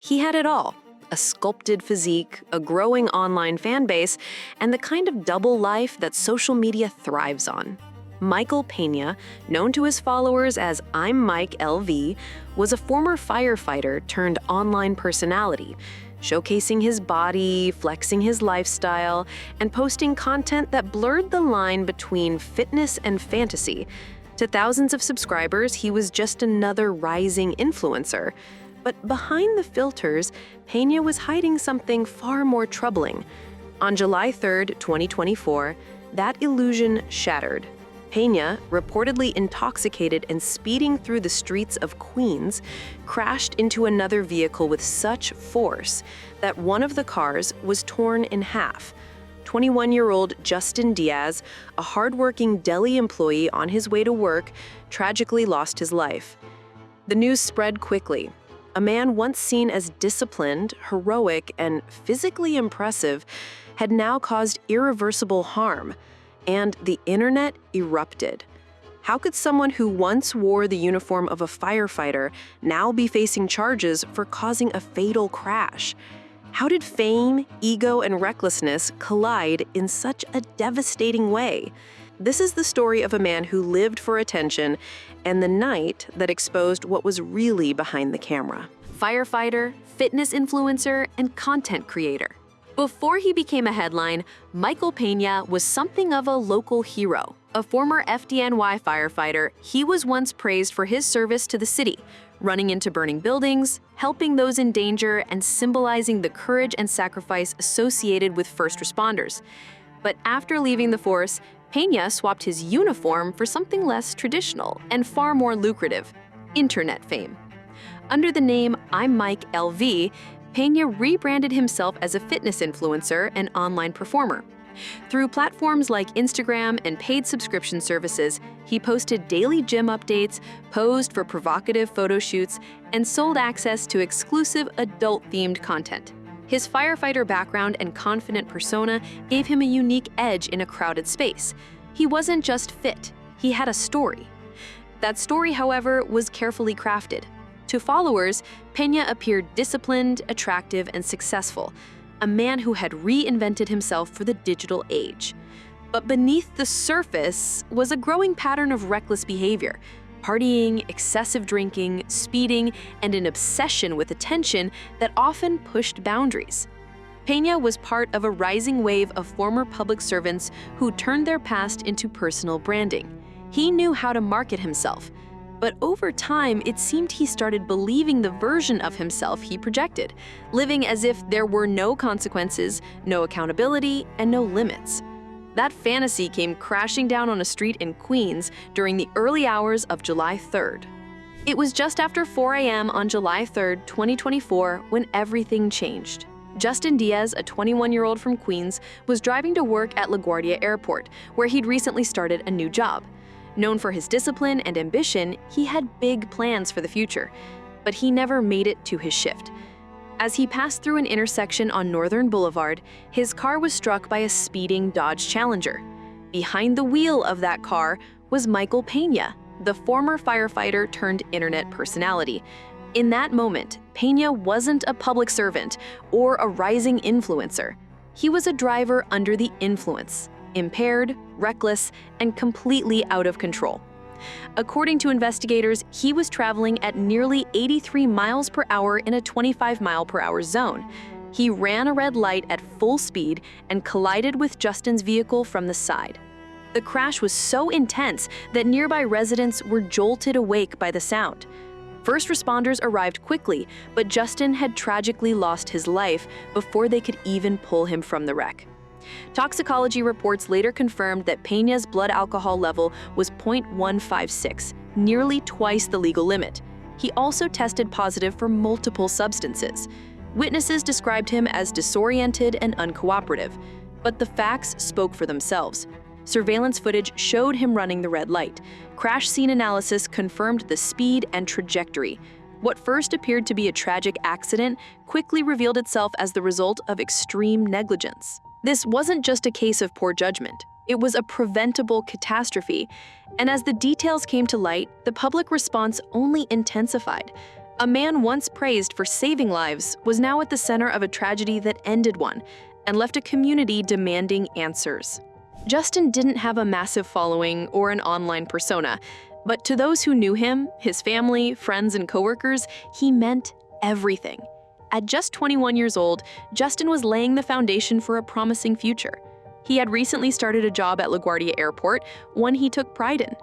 He had it all: a sculpted physique, a growing online fan base, and the kind of double life that social media thrives on. Michael Pena, known to his followers as I'm Mike LV, was a former firefighter turned online personality, showcasing his body, flexing his lifestyle, and posting content that blurred the line between fitness and fantasy. To thousands of subscribers, he was just another rising influencer. But behind the filters, Pena was hiding something far more troubling. On July 3, 2024, that illusion shattered. Pena, reportedly intoxicated and speeding through the streets of Queens, crashed into another vehicle with such force that one of the cars was torn in half. 21-year-old Justin Diaz, a hardworking deli employee on his way to work, tragically lost his life. The news spread quickly. A man once seen as disciplined, heroic, and physically impressive had now caused irreversible harm, and the internet erupted. How could someone who once wore the uniform of a firefighter now be facing charges for causing a fatal crash? How did fame, ego, and recklessness collide in such a devastating way? This is the story of a man who lived for attention and the night that exposed what was really behind the camera. Firefighter, fitness influencer, and content creator. Before he became a headline, Michael Pena was something of a local hero. A former FDNY firefighter, he was once praised for his service to the city, running into burning buildings, helping those in danger, and symbolizing the courage and sacrifice associated with first responders. But after leaving the force, Pena swapped his uniform for something less traditional and far more lucrative: internet fame. Under the name I'm Mike LV, Pena rebranded himself as a fitness influencer and online performer. Through platforms like Instagram and paid subscription services, he posted daily gym updates, posed for provocative photo shoots, and sold access to exclusive adult-themed content. His firefighter background and confident persona gave him a unique edge in a crowded space. He wasn't just fit, he had a story. That story, however, was carefully crafted. To followers, Pena appeared disciplined, attractive, and successful, a man who had reinvented himself for the digital age. But beneath the surface was a growing pattern of reckless behavior: partying, excessive drinking, speeding, and an obsession with attention that often pushed boundaries. Pena was part of a rising wave of former public servants who turned their past into personal branding. He knew how to market himself. But over time, it seemed he started believing the version of himself he projected, living as if there were no consequences, no accountability, and no limits. That fantasy came crashing down on a street in Queens during the early hours of July 3rd. It was just after 4 a.m. on July 3rd, 2024, when everything changed. Justin Diaz, a 21-year-old from Queens, was driving to work at LaGuardia Airport, where he'd recently started a new job. Known for his discipline and ambition, he had big plans for the future, but he never made it to his shift. As he passed through an intersection on Northern Boulevard, his car was struck by a speeding Dodge Challenger. Behind the wheel of that car was Michael Pena, the former firefighter turned internet personality. In that moment, Pena wasn't a public servant or a rising influencer. He was a driver under the influence, impaired, reckless, and completely out of control. According to investigators, he was traveling at nearly 83 miles per hour in a 25-mile-per-hour zone. He ran a red light at full speed and collided with Justin's vehicle from the side. The crash was so intense that nearby residents were jolted awake by the sound. First responders arrived quickly, but Justin had tragically lost his life before they could even pull him from the wreck. Toxicology reports later confirmed that Pena's blood alcohol level was 0.156, nearly twice the legal limit. He also tested positive for multiple substances. Witnesses described him as disoriented and uncooperative, but the facts spoke for themselves. Surveillance footage showed him running the red light. Crash scene analysis confirmed the speed and trajectory. What first appeared to be a tragic accident quickly revealed itself as the result of extreme negligence. This wasn't just a case of poor judgment. It was a preventable catastrophe. And as the details came to light, the public response only intensified. A man once praised for saving lives was now at the center of a tragedy that ended one and left a community demanding answers. Justin didn't have a massive following or an online persona, but to those who knew him, his family, friends, and coworkers, he meant everything. At just 21 years old, Justin was laying the foundation for a promising future. He had recently started a job at LaGuardia Airport, one he took pride in.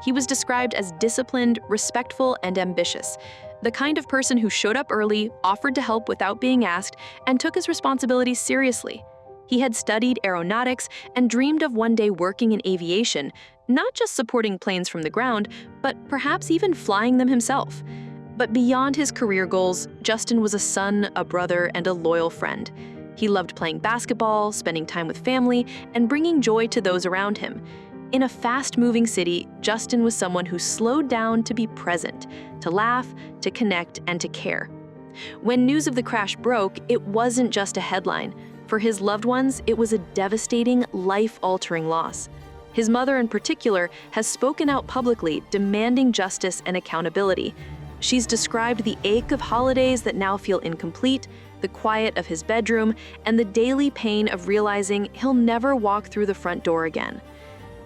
He was described as disciplined, respectful, and ambitious, the kind of person who showed up early, offered to help without being asked, and took his responsibilities seriously. He had studied aeronautics and dreamed of one day working in aviation, not just supporting planes from the ground, but perhaps even flying them himself. But beyond his career goals, Justin was a son, a brother, and a loyal friend. He loved playing basketball, spending time with family, and bringing joy to those around him. In a fast-moving city, Justin was someone who slowed down to be present, to laugh, to connect, and to care. When news of the crash broke, it wasn't just a headline. For his loved ones, it was a devastating, life-altering loss. His mother, in particular, has spoken out publicly, demanding justice and accountability. She's described the ache of holidays that now feel incomplete, the quiet of his bedroom, and the daily pain of realizing he'll never walk through the front door again.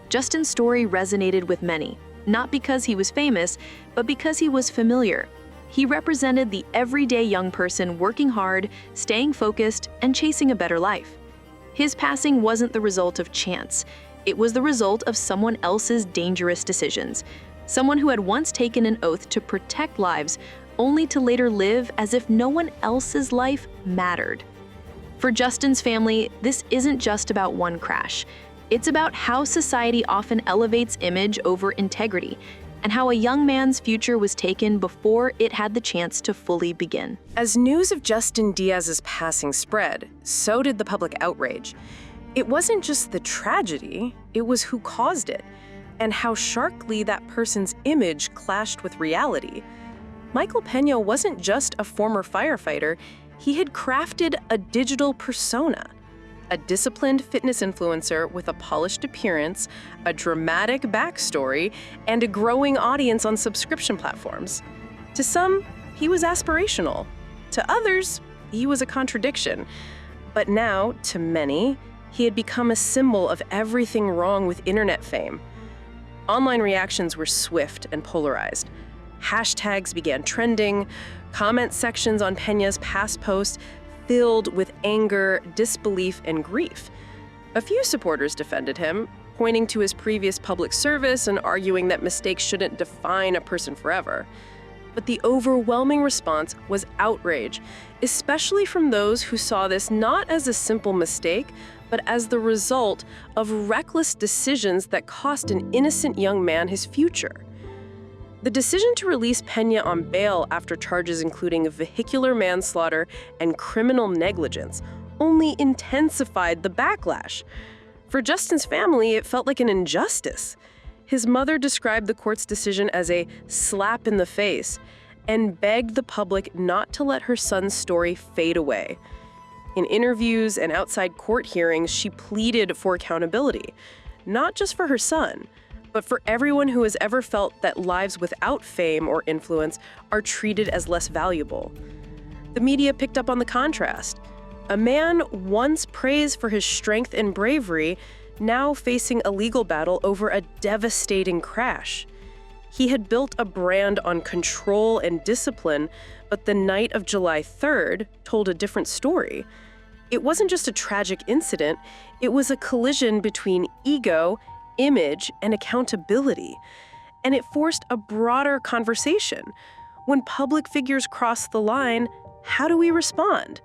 Justin's story resonated with many, not because he was famous, but because he was familiar. He represented the everyday young person working hard, staying focused, and chasing a better life. His passing wasn't the result of chance. It was the result of someone else's dangerous decisions. Someone who had once taken an oath to protect lives, only to later live as if no one else's life mattered. For Justin's family, this isn't just about one crash. It's about how society often elevates image over integrity, and how a young man's future was taken before it had the chance to fully begin. As news of Justin Diaz's passing spread, so did the public outrage. It wasn't just the tragedy, it was who caused it, and how sharply that person's image clashed with reality. Michael Pena wasn't just a former firefighter, he had crafted a digital persona. A disciplined fitness influencer with a polished appearance, a dramatic backstory, and a growing audience on subscription platforms. To some, he was aspirational. To others, he was a contradiction. But now, to many, he had become a symbol of everything wrong with internet fame. Online reactions were swift and polarized. Hashtags began trending, comment sections on Pena's past posts filled with anger, disbelief, and grief. A few supporters defended him, pointing to his previous public service and arguing that mistakes shouldn't define a person forever. But the overwhelming response was outrage, especially from those who saw this not as a simple mistake, but as the result of reckless decisions that cost an innocent young man his future. The decision to release Pena on bail after charges including vehicular manslaughter and criminal negligence only intensified the backlash. For Justin's family, it felt like an injustice. His mother described the court's decision as a slap in the face and begged the public not to let her son's story fade away. In interviews and outside court hearings, she pleaded for accountability, not just for her son, but for everyone who has ever felt that lives without fame or influence are treated as less valuable. The media picked up on the contrast. A man once praised for his strength and bravery, now facing a legal battle over a devastating crash. He had built a brand on control and discipline, but the night of July 3rd told a different story. It wasn't just a tragic incident, it was a collision between ego, image, and accountability. And it forced a broader conversation. When public figures cross the line, how do we respond?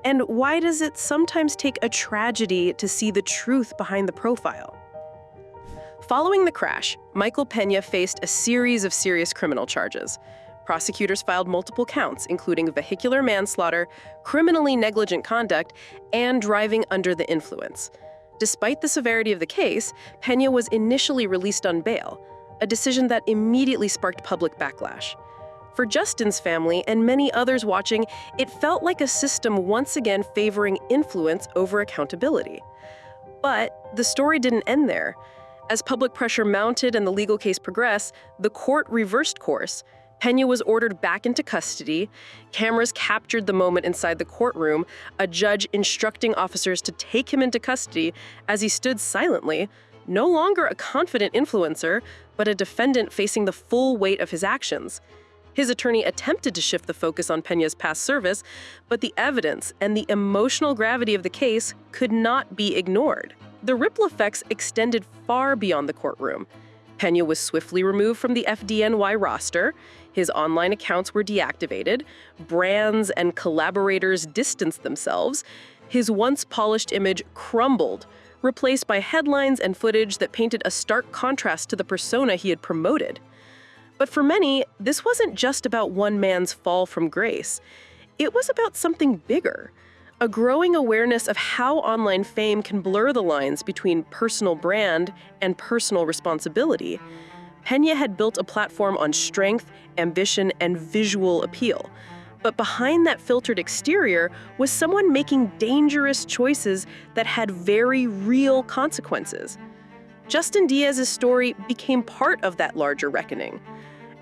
And why does it sometimes take a tragedy to see the truth behind the profile? Following the crash, Michael Pena faced a series of serious criminal charges. Prosecutors filed multiple counts, including vehicular manslaughter, criminally negligent conduct, and driving under the influence. Despite the severity of the case, Pena was initially released on bail, a decision that immediately sparked public backlash. For Justin's family and many others watching, it felt like a system once again favoring influence over accountability. But the story didn't end there. As public pressure mounted and the legal case progressed, the court reversed course. Pena was ordered back into custody. Cameras captured the moment inside the courtroom, a judge instructing officers to take him into custody as he stood silently, no longer a confident influencer, but a defendant facing the full weight of his actions. His attorney attempted to shift the focus on Pena's past service, but the evidence and the emotional gravity of the case could not be ignored. The ripple effects extended far beyond the courtroom. Pena was swiftly removed from the FDNY roster, his online accounts were deactivated, brands and collaborators distanced themselves, his once polished image crumbled, replaced by headlines and footage that painted a stark contrast to the persona he had promoted. But for many, this wasn't just about one man's fall from grace. It was about something bigger, a growing awareness of how online fame can blur the lines between personal brand and personal responsibility. Pena had built a platform on strength, ambition, and visual appeal. But behind that filtered exterior was someone making dangerous choices that had very real consequences. Justin Diaz's story became part of that larger reckoning.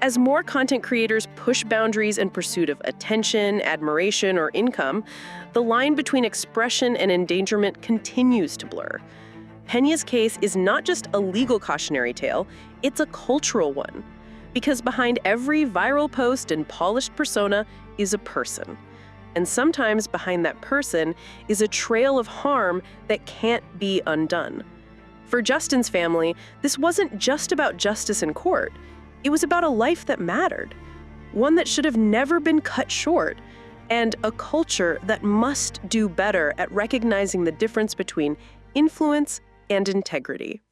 As more content creators push boundaries in pursuit of attention, admiration, or income, the line between expression and endangerment continues to blur. Pena's case is not just a legal cautionary tale, it's a cultural one. Because behind every viral post and polished persona is a person. And sometimes behind that person is a trail of harm that can't be undone. For Justin's family, this wasn't just about justice in court. It was about a life that mattered, one that should have never been cut short, and a culture that must do better at recognizing the difference between influence and integrity.